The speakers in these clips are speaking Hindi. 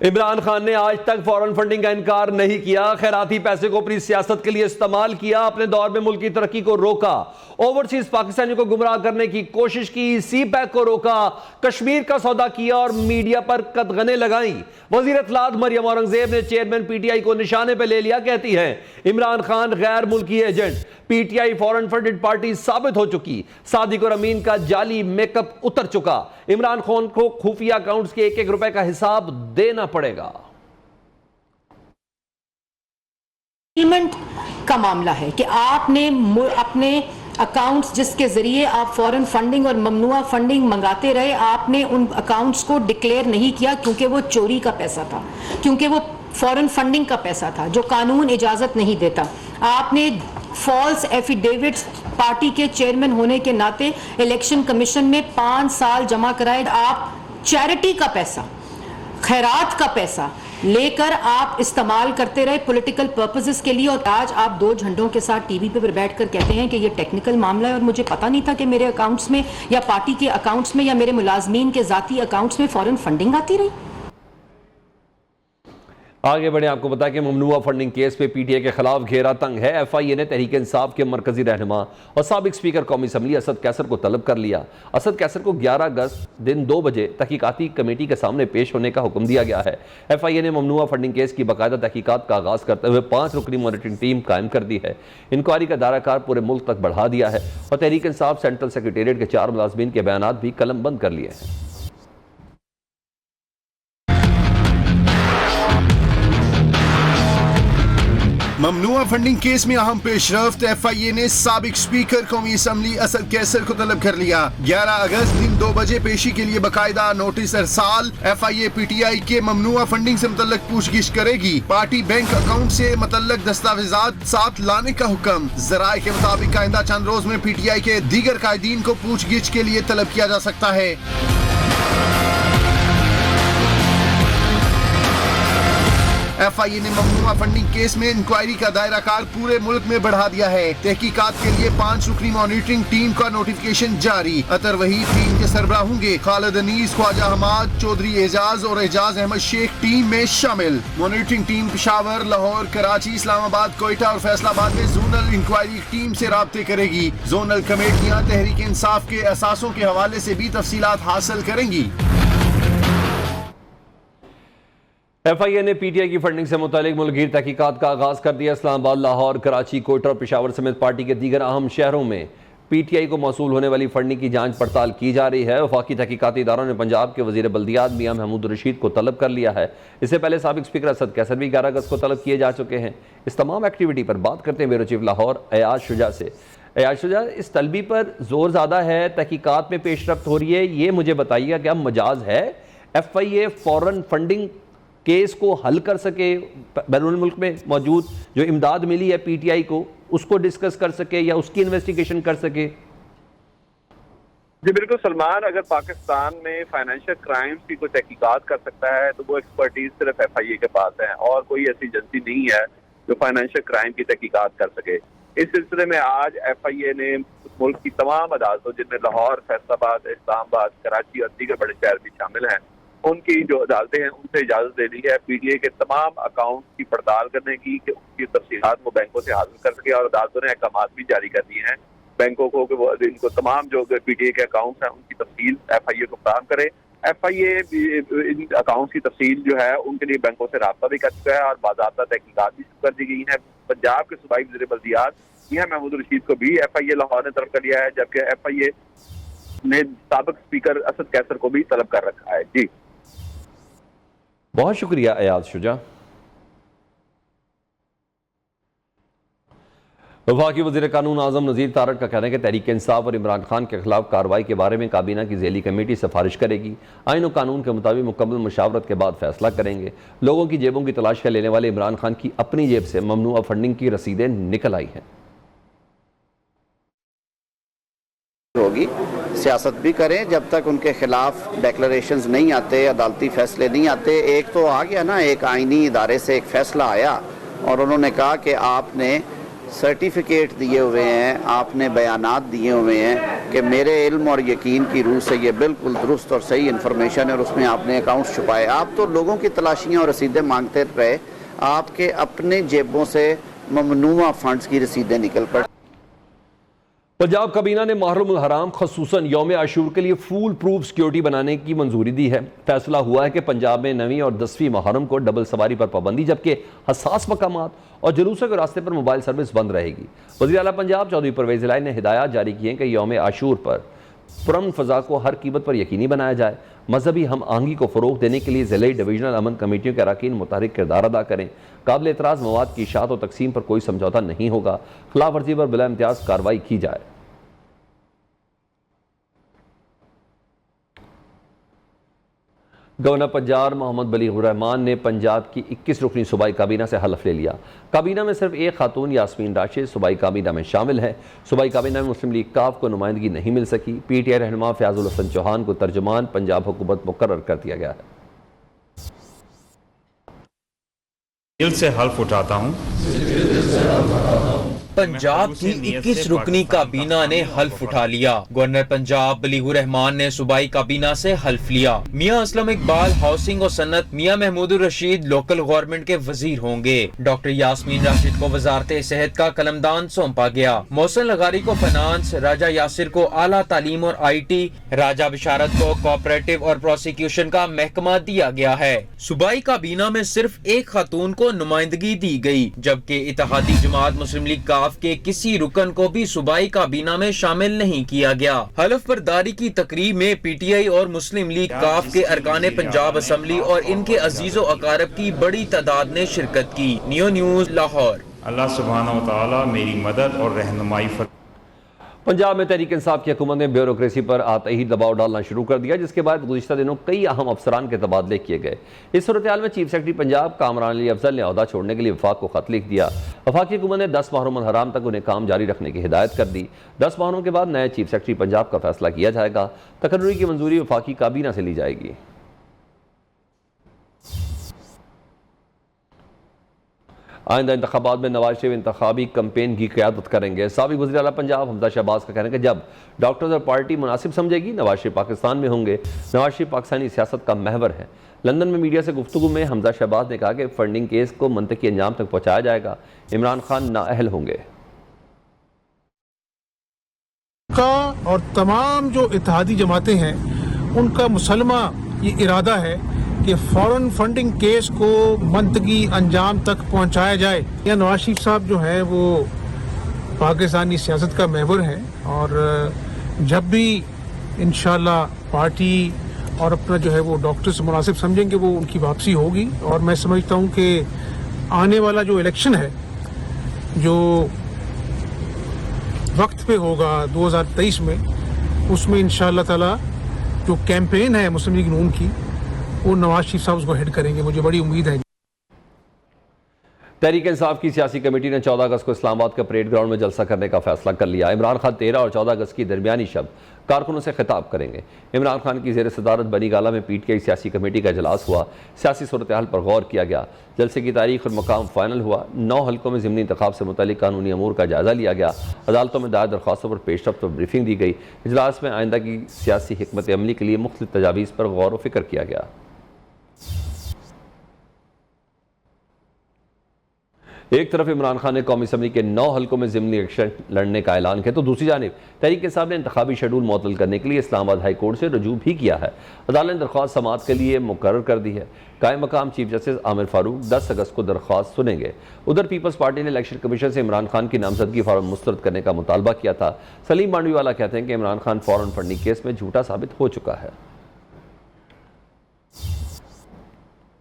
इमरान खान ने आज तक फॉरेन फंडिंग का इनकार नहीं किया। खैराती पैसे को अपनी सियासत के लिए इस्तेमाल किया। अपने दौर में मुल्क की तरक्की को रोका, ओवरसीज पाकिस्तानियों को गुमराह करने की कोशिश की, सीपैक को रोका, कश्मीर का सौदा किया और मीडिया पर कदगने लगाई। वजीर इत्तलात मरियम औरंगजेब ने चेयरमैन पीटीआई को निशाने पर ले लिया। कहती है इमरान खान गैर मुल्की agent, PTI foreign funded party साबित हो चुकी। सादिक और अमीन का जाली मेकअप उतर चुका। इमरान खान को खुफिया अकाउंट्स के एक एक रुपए का हिसाब देना पड़ेगा। पेमेंट का मामला है कि आपने अपने अकाउंट्स जिसके जरिए आप फॉरेन फंडिंग और ममनुआ फंडिंग मंगाते रहे, आपने उन अकाउंट्स को डिक्लेयर नहीं किया क्योंकि वो चोरी का पैसा था, क्योंकि वो फॉरेन फंडिंग का पैसा था जो कानून इजाजत नहीं देता। आपने फॉल्स एफिडेविट्स पार्टी के चेयरमैन होने के नाते इलेक्शन कमीशन में 5 साल जमा कराए। आप चैरिटी का पैसा, खैरात का पैसा लेकर आप इस्तेमाल करते रहे पॉलिटिकल पर्पसेस के लिए, और आज आप 2 झंडों के साथ टीवी पे बैठकर कहते हैं कि ये टेक्निकल मामला है और मुझे पता नहीं था कि मेरे अकाउंट्स में या पार्टी के अकाउंट्स में या मेरे मुलाजमीन के जाती अकाउंट्स में फॉरेन फंडिंग आती रही। आगे बढ़े, आपको बता कि ममनुआ फंडिंग केस पे पीटीआई के खिलाफ घेरा तंग है। एफआईए ने तहरीक इंसाफ के मरकजी रहनुमा और साबिक स्पीकर कौमी असम्बली असद कैसर को तलब कर लिया। असद कैसर को 11 अगस्त दिन 2 बजे तहकीकाती कमेटी के सामने पेश होने का हुक्म दिया गया है। एफआईए ने ममनुआ फंडिंग केस की बाकायदा तहकीकात का आगाज करते हुए 5 रुकनी मॉनिटरिंग टीम कायम कर दी है। इंक्वायरी का दायराकार पूरे मुल्क तक बढ़ा दिया है और तहरीक इंसाफ सेंट्रल सेक्रेटेरिएट के 4 मुलाजमीन के बयानात भी कलम बंद कर लिए हैं। ममनुआ फंडिंग केस में अहम पेशरफ्त, एफआईए ने साबिक स्पीकर कौमी असम्बली असद कैसर को तलब कर लिया। 11 अगस्त दिन 2 बजे पेशी के लिए बाकायदा नोटिस अरसाल। एफआईए पीटीआई के ममनुआ फंडिंग से मुतल्लक पूछगिछ करेगी। पार्टी बैंक अकाउंट से मुतल्लक दस्तावेजात साथ लाने का हुक्म। जराये के मुताबिक आइंदा चंद रोज में पीटीआई के दीगर कायदीन को पूछगिछ के लिए तलब किया जा सकता है। एफआईए ने ममनुआ फंडिंग केस में इंक्वायरी का दायरा कार पूरे मुल्क में बढ़ा दिया है। तहकीकात के लिए 5 रुकनी मॉनिटरिंग टीम का नोटिफिकेशन जारी। अतर वहीद टीम के सरबराह होंगे। खालिद अनीस, ख्वाजा हमाद, चौधरी एजाज और एजाज अहमद शेख टीम में शामिल। मॉनिटरिंग टीम पेशावर, लाहौर, कराची, इस्लामाबाद, कोयटा और फैसलाबाद में जोनल इंक्वायरी टीम से राब्ते करेगी। जोनल कमेटियां तहरीक इंसाफ के असासों के हवाले से भी तफसीलात हासिल करेंगी। एफआईए ने पीटीआई की फंडिंग से मुतालिक मुल्कगीर तहकीकात का आगाज कर दिया। इस्लामाबाद, लाहौर, कराची, कोयटा और पेशावर समेत पार्टी के दीगर अहम शहरों में पीटीआई को मौसूल होने वाली फंडिंग की जांच पड़ताल की जा रही है। वफाकी तहकीकाती इदारों ने पंजाब के वजीर बल्दियात मियां महमूद रशीद को तलब कर लिया है। इससे पहले साबिक स्पीकर असद कैसर भी 11 अगस्त को तलब किए जा चुके हैं। इस तमाम एक्टिविटी पर बात करते हैं ब्यूरो चीफ लाहौर अयाज शुजा से। अयाज शुजा, इस तलबी पर जोर ज़्यादा है, तहकीकात में पेशरफ्त हो रही है, ये मुझे बताइएगा क्या मजाज है एफआईए फॉरेन फंडिंग केस को हल कर सके, बैरून मुल्क में मौजूद जो इमदाद मिली है पीटीआई को उसको डिस्कस कर सके या उसकी इन्वेस्टिगेशन कर सके? जी बिल्कुल सलमान, अगर पाकिस्तान में फाइनेंशियल क्राइम्स की कोई तहकीकात कर सकता है तो वो एक्सपर्टीज सिर्फ एफआईए के पास है और कोई ऐसी एजेंसी नहीं है जो फाइनेंशियल क्राइम की तहकीकात कर सके। इस सिलसिले में आज एफआईए ने मुल्क की तमाम अदालतों, जिनमें लाहौर, फैसलाबाद, इस्लामाबाद, कराची और दीगर बड़े शहर भी शामिल हैं, उनकी जो अदालतें हैं उनसे इजाजत ले ली है पीटीआई के तमाम अकाउंट की पड़ताल करने की कि उनकी तफसीलात वो बैंकों से हासिल कर सके। और अदालतों ने अहकाम भी जारी कर दिए हैं बैंकों को कि वो इनको तमाम जो पीटीआई के अकाउंट्स हैं उनकी तफसील एफआईए को फराहम करे। एफआईए इन अकाउंट्स की तफसील जो है उनके लिए बैंकों से रब्ता भी कर चुका है और बाज़ाब्ता तहकीकात भी शुरू कर दी गई है। पंजाब के सूबाई वज़ीर बल्दियात मियां महमूद रशीद को भी एफआईए लाहौर ने तलब कर लिया है, जबकि एफआईए ने साबिक स्पीकर असद कैसर को भी तलब कर रखा है। जी बहुत शुक्रिया अयाज शुजा। वफाकी वज़ीर कानून आज़म नज़ीर तारक का कहना है कि तहरीक इंसाफ और इमरान खान के खिलाफ कार्रवाई के बारे में काबीना की ज़ैली कमेटी सिफारिश करेगी। आईन और कानून के मुताबिक मुकम्मल मुशावरत के बाद फैसला करेंगे। लोगों की जेबों की तलाश कर लेने वाले इमरान खान की अपनी जेब से ममनुआ फंडिंग की रसीदें निकल आई हैं। होगी, सियासत भी करें जब तक उनके खिलाफ डिक्लेरेशंस नहीं आते, अदालती फैसले नहीं आते। एक तो आ गया ना, एक आईनी इदारे से एक फैसला आया और उन्होंने कहा कि आपने सर्टिफिकेट दिए हुए हैं, आपने बयानात दिए हुए हैं कि मेरे इल्म और यकीन की रूह से ये बिल्कुल दुरुस्त और सही इन्फॉर्मेशन है और उसमें आपने अकाउंट्स छुपाए। आप तो लोगों की तलाशियाँ और रसीदें मांगते रहे, आपके अपने जेबों से ममनूआ फंड्स की रसीदें निकल पड़ी। पंजाब काबीना ने मुहर्रम हराम खसूसन यौम आशूर के लिए फूल प्रूफ सिक्योरिटी बनाने की मंजूरी दी है। फैसला हुआ है कि पंजाब में 9वीं और 10वीं मुहर्रम को डबल सवारी पर पाबंदी, जबकि हसास मकामात और जुलूसों के रास्ते पर मोबाइल सर्विस बंद रहेगी। वज़ीर आला पंजाब चौधरी परवेज इलाही ने हिदायत जारी की है कि यौम आशूर पर पुरअमन फ़ज़ा को हर कीमत पर यकीनी बनाया जाए। मजहबी हम आहंगी को फ़रोग़ देने के लिए ज़िले डिवीजनल अमन कमेटियों के अरकान मुतहरिक किरदार अदा करें। काबिल एतराज़ मवाद की इशाअत और तकसीम पर कोई समझौता नहीं होगा। खिलाफ वर्जी पर बिला इम्तियाज़ कार्रवाई की जाए। गवर्नर पंजाब मोहम्मद बलीगुर रहमान ने पंजाब की 21 रुकनी सूबाई काबीना से हल्फ ले लिया। काबीना में सिर्फ एक खातून यास्मीन राशिद सूबाई काबीना में शामिल है। सूबाई काबीना में मुस्लिम लीग काफ को नुमाइंदगी नहीं मिल सकी। PTI रहनुमा फयाजुल हसन चौहान को तर्जुमान पंजाब हुकूमत मुकर्रर कर दिया गया है। दिल से हल्फ उठाता हूँ पंजाब की 21 रुकनी काबीना ने हल्फ उठा लिया। गवर्नर पंजाब बलीगुर रहमान ने सूबाई काबीना से हल्फ लिया। मियां असलम इकबाल हाउसिंग और सन्नत, मियां महमूदुर रशीद लोकल गवर्नमेंट के वजीर होंगे। डॉक्टर यास्मीन राशिद को वजारत सेहत का कलमदान सौंपा गया। मोहसिन लगारी को फाइनेंस, राजा यासिर को आला तालीम और IT, राजा बिशारत को कोऑपरेटिव और प्रोसिक्यूशन का महकमा दिया गया है। सूबाई काबीना में सिर्फ एक खातून को नुमाइंदगी दी गई, जबकि इत्तेहादी जमात मुस्लिम लीग काफ के किसी रुकन को भी सूबाई काबीना में शामिल नहीं किया गया। हल्फ बर्दारी की तकरीब में PTI और मुस्लिम लीग काफ के अरकान पंजाब असम्बली और इनके अजीजो अकारब की बड़ी तादाद ने शिरकत की। Neo News Lahore. अल्लाह सुब्हानहू व तआला मेरी मदद और रहनुमाई फरमाए। पंजाब में तहरीक इंसाफ की हुकूमत ने ब्यूरोक्रेसी पर आते ही दबाव डालना शुरू कर दिया, जिसके बाद गुज़िश्ता दिनों कई अहम अफसरान के तबादले किए गए। इस सूरत हाल में चीफ सेक्रेटरी पंजाब कामरान अली अफजल ने अहदा छोड़ने के लिए वफाक को खत लिख दिया। वफाकी हुकूमत ने 10 मुहर्रम हराम तक उन्हें काम जारी रखने की हिदायत कर दी। 10 मुहर्रम के बाद नए चीफ सेक्रेटरी पंजाब का फैसला किया जाएगा। तकर्रुरी की मंजूरी वफाकी काबीना से ली जाएगी। आइंदा इंतखाबात में नवाज शरीफ इंतखाबी कैंपेन की क़यादत करेंगे। साबिक़ वज़ीर आला पंजाब हमजा शहबाज का कहना है कि जब डॉक्टर्स और पार्टी मुनासिब समझेगी नवाज शरीफ पाकिस्तान में होंगे। नवाज शरीफ पाकिस्तानी सियासत का महवर है। लंदन में मीडिया से गुफ्तगू में हमजा शहबाज ने कहा कि फंडिंग केस को मंतकी अंजाम तक पहुँचाया जाएगा। इमरान खान नाअहल होंगे। और तमाम जो इत्तेहादी जमातें हैं उनका मुसलमा ये इरादा है कि फॉरेन फंडिंग केस को मंतकी अंजाम तक पहुंचाया जाए। या नवाज शरीफ साहब जो है वो पाकिस्तानी सियासत का महवर है और जब भी इंशाल्लाह पार्टी और अपना जो है वो डॉक्टर से मुनासिब समझेंगे वो उनकी वापसी होगी। और मैं समझता हूँ कि आने वाला जो इलेक्शन है जो वक्त पे होगा 2023 में, उसमें इंशाल्लाह ताला जो कैंपेन है मुस्लिम लीग नून की वो नवाज शरीफ साहब उसको हेड करेंगे, मुझे बड़ी उम्मीद है। तहरीक इंसाफ की सियासी कमेटी ने 14 अगस्त को इस्लामाबाद के परेड ग्राउंड में जलसा करने का फैसला कर लिया। इमरान खान 13 और 14 अगस्त की दरमियानी शब कारकुनों से खिताब करेंगे। इमरान खान की ज़ेर सदारत बनी गाला में PTI सियासी कमेटी का इजलास हुआ। सियासी सूरत हाल पर गौर किया गया। जलसे की तारीख और मकाम फाइनल हुआ। 9 हल्कों में ज़िमनी इंतखाब से मुतालिक कानूनी अमूर का जायज़ा लिया गया। अदालतों में दायर दरख्वास्तों पर पेशरफ्त और ब्रीफिंग दी गई। इजलास में आइंदा की सियासी हिकमत अमली के लिए मुख्तलिफ तजावीज़ पर गौर व फिक्र किया गया। एक तरफ इमरान खान ने कौमी असम्बली के 9 हल्कों में ज़िमनी इलेक्शन लड़ने का ऐलान किया, तो दूसरी जानिब तहरीक इंसाफ ने इंतखाबी शेड्यूल मुअत्तल करने के लिए इस्लामाबाद हाई कोर्ट से रजू भी किया है। अदालत ने दरख्वास्त समाअत के लिए मुकर्रर कर दी है। कायम मकाम चीफ जस्टिस आमिर फारूक 10 अगस्त को दरख्वास्त सुनेंगे। उधर पीपल्स पार्टी ने इलेक्शन कमीशन से इमरान खान की नामजदगी फौरन मुस्तरद करने का मुतालबा किया था। सलीम मांडवीवाला कहते हैं कि इमरान खान फौरन फंडिंग केस में झूठा साबित हो चुका है।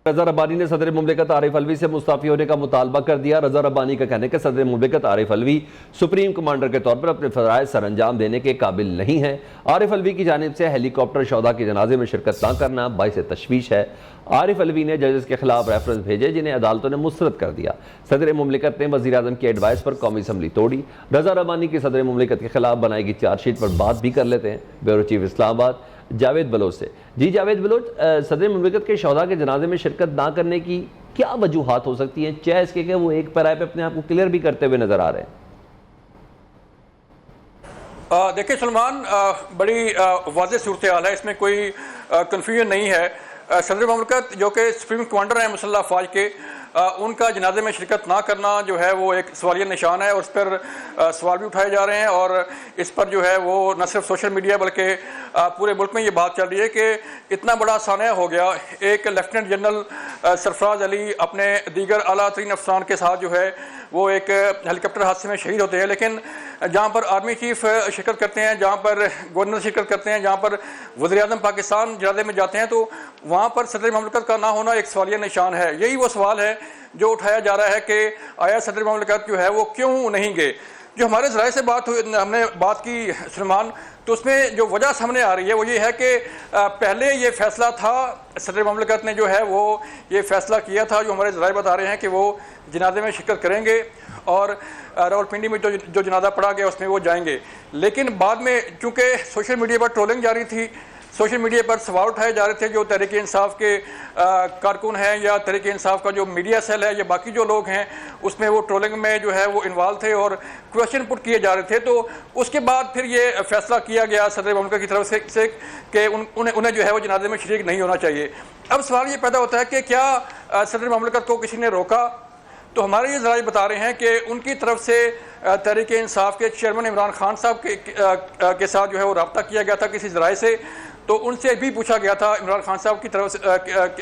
रजा रब्बानी ने सदर मुमलिकत आरिफ अलवी से मुस्ताफी होने का मुतालबा कर दिया। रजा रब्बानी का कहना है कि सदर मुमलिकत आरिफ अलवी सुप्रीम कमांडर के तौर पर अपने फराइज सर अंजाम देने के काबिल नहीं है। आरिफ अलवी की जानिब से हेलीकॉप्टर शौदा के जनाजे में शिरकत न करना बाइस तशवीश है। आरिफ अलवी ने जजेस के खिलाफ रेफरेंस भेजे जिन्हें अदालतों ने मुस्तरद कर दिया। सदर मुमलिकत ने वज़ीर आज़म की एडवाइस पर कौमी असम्बली तोड़ी। रजा रब्बानी की सदर मुमलिकत के खिलाफ बनाई गई चार्जशीट पर बात भी कर लेते हैं। ब्यूरो चीफ इस्लामाबाद जावेद बलोच से। जी जावेद बलोच, सदर मुमलिकत के शौदा के जनाजे में शिरकत ना करने की क्या वजूहात हो सकती हैं, चाहे इसके वो एक पैराए पे अपने आप को क्लियर भी करते हुए नजर आ रहे हैं? देखिए सलमान, बड़ी वाज़ेह सूरत हाल है, इसमें कोई कन्फ्यूजन नहीं है। सदर ममलकत जो कि सुप्रीम कमांडर हैं मुसल्लह अफवाज के, उनका जनाजे में शिरकत ना करना जो है वो एक सवालिया निशान है और उस पर सवाल भी उठाए जा रहे हैं। और इस पर जो है वो न सिर्फ सोशल मीडिया बल्कि पूरे मुल्क में ये बात चल रही है कि इतना बड़ा सानिया हो गया। एक लेफ्टिनेंट जनरल सरफराज अली अपने दीगर आला तरीन अफसरान के साथ जो है वो एक हेलीकॉप्टर हादसे में शहीद होते हैं, लेकिन जहाँ पर आर्मी चीफ शिरकत करते हैं, जहाँ पर गवर्नर शिरकत करते हैं, जहाँ पर वज़ीर-ए-आज़म पाकिस्तान जनाजे में जाते हैं, तो वहाँ पर सदर ममलकत का ना होना एक सवालिया निशान है। यही वो सवाल है जो उठाया जा रहा है कि आया सदर ममलकत जो है वो क्यों नहीं गए। जो हमारे ज़राए से हमने बात की सलमान, तो उसमें जो वजह सामने आ रही है वो ये है कि पहले ये फैसला था, सदर ममलकत ने जो है वो ये फैसला किया था, जो हमारे ज़राए बता रहे हैं कि वो जनाजे में शिरकत करेंगे और रावलपिंडी में जो जनाजा पड़ा गया उसमें वो जाएंगे। लेकिन बाद में चूँकि सोशल मीडिया पर ट्रोलिंग जारी थी, सोशल मीडिया पर सवाल उठाए जा रहे थे, जो तहरीक इंसाफ के कारकुन हैं या तहरीक इंसाफ का जो मीडिया सेल है या बाकी जो लोग हैं उसमें वो ट्रोलिंग में जो है वो इन्वॉल्व थे और क्वेश्चन पुट किए जा रहे थे। तो उसके बाद फिर ये फैसला किया गया सदर ममलकत की तरफ से कि उन्हें जो है वो जनाजे में शरीक नहीं होना चाहिए। अब सवाल ये पैदा होता है कि क्या सदर ममलकत को किसी ने रोका? तो हमारे ये ज़राए बता रहे हैं कि उनकी तरफ से तहरीक इंसाफ के चेयरमैन इमरान खान साहब के साथ जो है वो रब्ता किया गया था किसी ज़राए से, तो उनसे भी पूछा गया था इमरान खान साहब की तरफ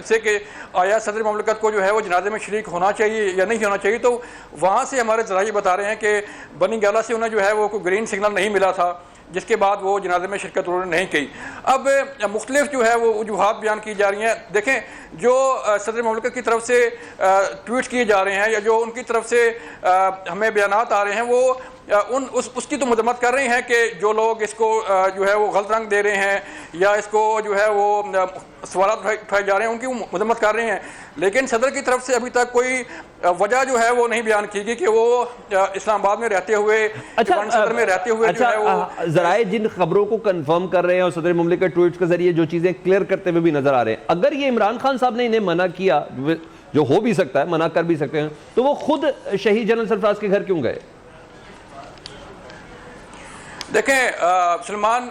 से कि आया सदर ममलकत को जो है वो जनाजे में शरीक होना चाहिए या नहीं होना चाहिए। तो वहाँ से हमारे ज़राए बता रहे हैं कि बनी गाला से उन्हें जो है वो कोई ग्रीन सिग्नल नहीं मिला था, जिसके बाद वो जनाजे में शिरकत उन्होंने नहीं की। अब मुख्तलिफ जो है वो वजूहात बयान की जा रही हैं। देखें, जो सदर ममलकत की तरफ से ट्वीट किए जा रहे हैं या जो उनकी तरफ से हमें बयानात आ रहे हैं वो उसकी तो मजम्मत कर रहे हैं कि जो लोग इसको जो है वो गलत रंग दे रहे हैं या इसको जो है वो सवाल उठाए जा रहे हैं, उनकी मजम्मत कर रहे हैं। लेकिन सदर की तरफ से अभी तक कोई वजह जो है वो नहीं बयान की गई कि वो इस्लामाबाद में रहते हुए, सदर में रहते हुए जो है वो ज़राए जिन खबरों को कंफर्म कर रहे हैं और सदर ममलिकत ट्वीट्स के जरिए जो चीजें क्लियर करते हुए भी नजर आ रहे हैं, अगर ये इमरान खान साहब ने इन्हें मना किया, जो हो भी सकता है, मना कर भी सकते हैं, तो वो खुद शहीद जनरल सरफराज के घर क्यों गए? देखें सलमान,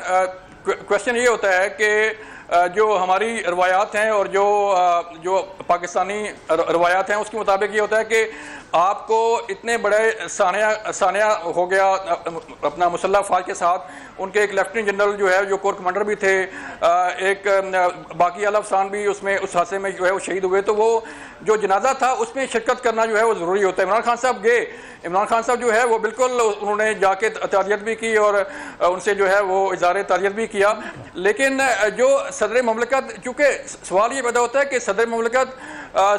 क्वेश्चन ये होता है कि जो हमारी रवायात हैं और जो पाकिस्तानी रवायात हैं उसके मुताबिक ये होता है कि आपको इतने बड़े सानिया हो गया अपना मुसल्लह अफवाज के साथ, उनके एक लेफ्टिनेंट जनरल जो है जो कोर कमांडर भी थे, एक बाकी आला अफसरान भी उसमें उस हादसे में जो है वो शहीद हुए, तो वो जो जनाजा था उसमें शिरकत करना जो है वो ज़रूरी होता है। इमरान खान साहब गए, इमरान खान साहब जो है वो बिल्कुल उन्होंने जाके ताज़ियत भी की और उनसे जो है वो इज़हार ताज़ियत भी किया। लेकिन जो सदर ममलकत, चूँकि सवाल ये पैदा होता है कि सदर ममलकत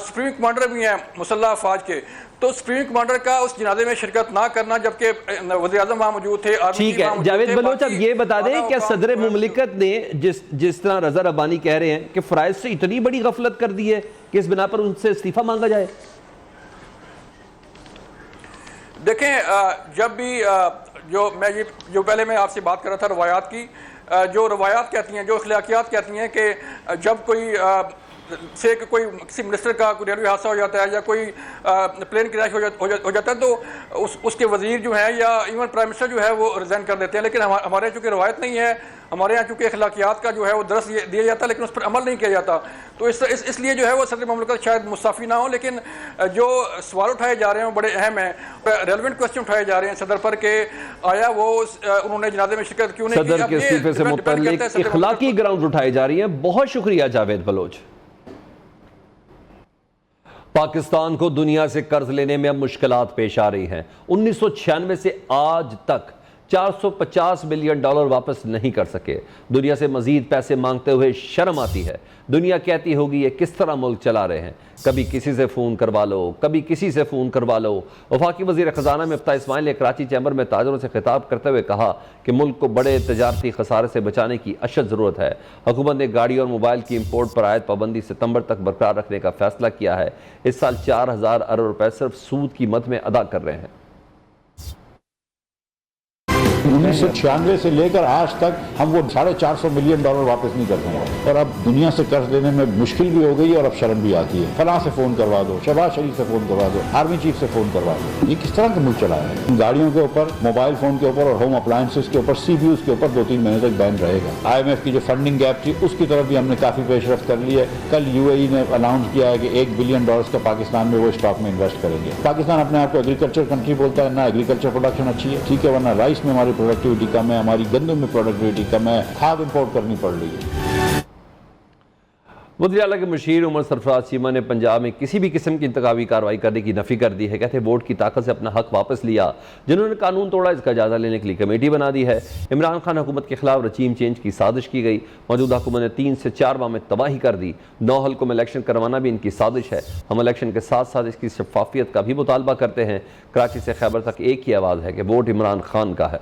सुप्रीम कमांडर भी हैं मुसल्लह अफवाज के, तो सुप्रीम कमांडर का उस जनाजे में शिरकत ना करना, जबकि वज़ीर-ए-आज़म वहाँ मौजूद थे। ठीक है जावेद बलोच, अब ये बता दें क्या सदर मुमलिकत ने जिस तरह रज़ा रब्बानी कह रहे हैं कि फ़राइज़ से इतनी बड़ी गफलत कर दी है कि इस बिना पर उनसे इस्तीफा मांगा जाए? देखें, जब भी जो पहले मैं आपसे बात कर रहा था रवायात की, जो रवायात कहती हैं, जो अखलाकियात कहती हैं कि जब कोई से कोई किसी मिनिस्टर का कोई रेलवे हादसा हो जाता है या कोई प्लेन क्रैश हो जाता है, तो उसके वजीर जो है या इवन प्राइम मिनिस्टर जो है वो रिजाइन कर देते हैं। लेकिन हमारे चूँकि रवायत नहीं है, हमारे यहाँ चूँकि अखलाकियात का जो है वो दरस दिया जाता है लेकिन उस पर अमल नहीं किया जाता, तो इसलिए जो है वो सदर ममलकत शायद मुस्ताफ़ी ना हो। लेकिन जो सवाल उठाए जा रहे हैं वो बड़े अहम हैं, रेलेवेंट क्वेश्चन उठाए जा रहे हैं सदर पर के आया वो उन्होंने जनाजे में शिरकत क्यों नहीं की। सदर के इस्तीफे से मुतल्लिक इखलाकी ग्राउंड उठाए जा रही हैं। बहुत शुक्रिया जावेद बलोच। पाकिस्तान को दुनिया से कर्ज लेने में अब मुश्किलात पेश आ रही हैं। 1996 से आज तक $450 बिलियन वापस नहीं कर सके। दुनिया से मजीद पैसे मांगते हुए शर्म आती है। दुनिया कहती होगी ये किस तरह मुल्क चला रहे हैं, कभी किसी से फ़ोन करवा लो, कभी किसी से फ़ोन करवा लो। वफाकी वज़ीर ख़जाना मिफ्ता इस्माइल ने कराची चैम्बर में ताजरों से खिताब करते हुए कहा कि मुल्क को बड़े तजारती खसारे से बचाने की अशद ज़रूरत है। हुकूमत ने गाड़ी और मोबाइल की इम्पोर्ट पर आयद पाबंदी सितंबर तक बरकरार रखने का फैसला किया है। इस साल 4000 अरब रुपए सिर्फ सूद की मद में अदा कर रहे हैं। 1996 से लेकर आज तक हम वो $450 मिलियन वापस नहीं कर पाए, और अब दुनिया से कर्ज लेने में मुश्किल भी हो गई और अब शर्म भी आती है। फलां से फोन करवा दो, शहबाज शरीफ से फोन करवा दो, आर्मी चीफ से फोन करवा दो। ये किस तरह का मुल्क चला है? गाड़ियों के ऊपर, मोबाइल फोन के ऊपर और होम अप्लायंसेस के ऊपर, CPUs के ऊपर 2-3 महीने तक बैन रहेगा। IMF की जो फंडिंग गैप थी उसकी तरफ भी हमने काफी पेशरफ्त कर ली है। कल UAE ने अनाउंस किया है कि $1 बिलियन का पाकिस्तान में वो स्टॉक में इन्वेस्ट करेंगे। पाकिस्तान अपने आप को एग्रीकल्चर कंट्री बोलता है, ना एग्रीकल्चर प्रोडक्शन अच्छी है, ठीक है, वरना राइस में हमारी प्रोडक्टिविटी कम है, हमारी गंदम में प्रोडक्टिविटी कम है, खाद इंपोर्ट करनी पड़ रही है। वज़ीर-ए-आला के मुशीर उमर सरफराज चीमा ने पंजाब में किसी भी किस्म की इंतखाबी कार्रवाई करने की नफ़ी कर दी है। कहते हैं वोट की ताकत से अपना हक वापस लिया। जिन्होंने कानून तोड़ा इसका जायजा लेने के लिए कमेटी बना दी है। इमरान खान हुकूमत के खिलाफ रजीम चेंज की साजिश की गई। मौजूदा हुकूमत ने 3 से 4 माह में तबाही कर दी। 9 हल्कों में इलेक्शन करवाना भी इनकी साजिश है। हम इलेक्शन के साथ साथ इसकी शफाफियत का भी मुतालबा करते हैं। कराची से खैबर तक एक ही आवाज़ है कि वोट इमरान खान का है।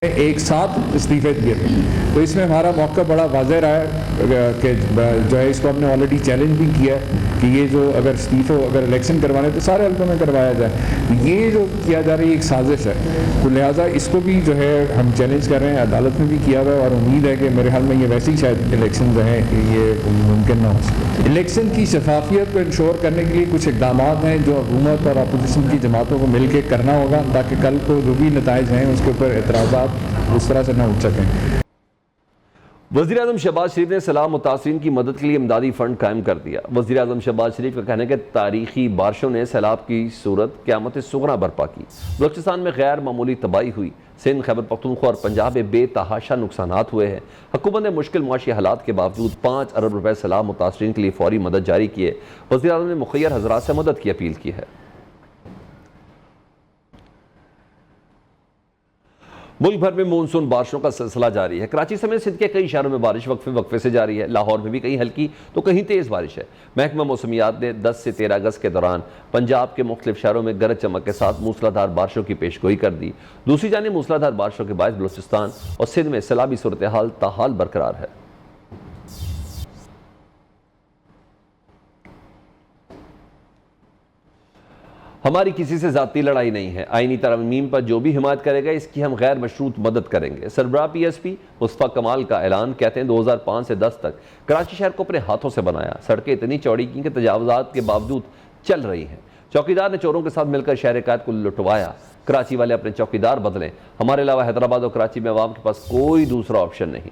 एक साथ इस्तीफे दिए थे, तो इसमें हमारा मौका बड़ा वाज़ेह रहा है कि जो है इसको हमने ऑलरेडी चैलेंज भी किया है कि ये जो अगर इस्तीफे अगर इलेक्शन करवाने तो सारे हल्कों में करवाया जाए। ये जो किया जा रही है एक साजिश है, तो लिहाजा इसको भी जो है हम चैलेंज कर रहे हैं। अदालत में भी किया हुआ है और उम्मीद है कि मेरे ख्याल में ये वैसे ही शायद इलेक्शन जो हैं कि ये मुमकिन ना हो सके। इलेक्शन की शफाफियत को इंश्योर करने के लिए कुछ इकदाम हैं जो हुकूमत और अपोजिशन की जमातों को मिल के करना होगा, ताकि कल को जो भी नताइज हैं उसके ऊपर एतराज़ात उस तरह से ना उठ सकें। वज़ीर-ए-आज़म शहबाज शरीफ ने सैलाब मुतासिरीन की मदद के लिए इमदादी फ़ंड कायम कर दिया। वज़ीर-ए-आज़म शहबाज शरीफ का कहना है कि तारीखी बारिशों ने सैलाब की सूरत क़यामत सुगरा बर्पा की। बलूचिस्तान में गैर मामूली तबाही हुई। सिंध, खैबर पख्तूनख्वा और पंजाब में बेतहाशा नुकसानात हुए हैं। हुकूमत ने मुश्किल माशी हालात के बावजूद 5 अरब रुपए सैलाब मुतासिरीन के लिए फौरी मदद जारी की है। वज़ीर-ए-आज़म ने मुखय्यर हज़रात से मदद की अपील की है। मुल्क भर में मानसून बारिशों का सिलसिला जारी है। कराची समेत सिंध के कई शहरों में बारिश वक्फे वक्फे से जारी है। लाहौर में भी कहीं हल्की तो कहीं तेज़ बारिश है। महकमा मौसमियात ने 10 से 13 अगस्त के दौरान पंजाब के मुख्तलिफ शहरों में गरज चमक के साथ मूसलाधार बारिशों की पेशगोई कर दी। दूसरी जानिब मूसलाधार बारिशों के बायस बलूचिस्तान और सिंध में सैलाबी सूरत हाल ताहाल बरकरार है। हमारी किसी से ज़ाती लड़ाई नहीं है। आईनी तरमीम पर जो भी हिमायत करेगा इसकी हम गैर मशरूत मदद करेंगे। सरबराह PSP मुस्तफ़ा कमाल का ऐलान। कहते हैं 2005 से 10 तक कराची शहर को अपने हाथों से बनाया। सड़कें इतनी चौड़ी की कि तजावुज़ात के बावजूद चल रही हैं। चौकीदार ने चोरों के साथ मिलकर शहर कैद को लुटवाया। कराची वाले अपने चौकीदार बदलें। हमारे अलावा हैदराबाद और कराची में अवाम के पास कोई दूसरा ऑप्शन नहीं।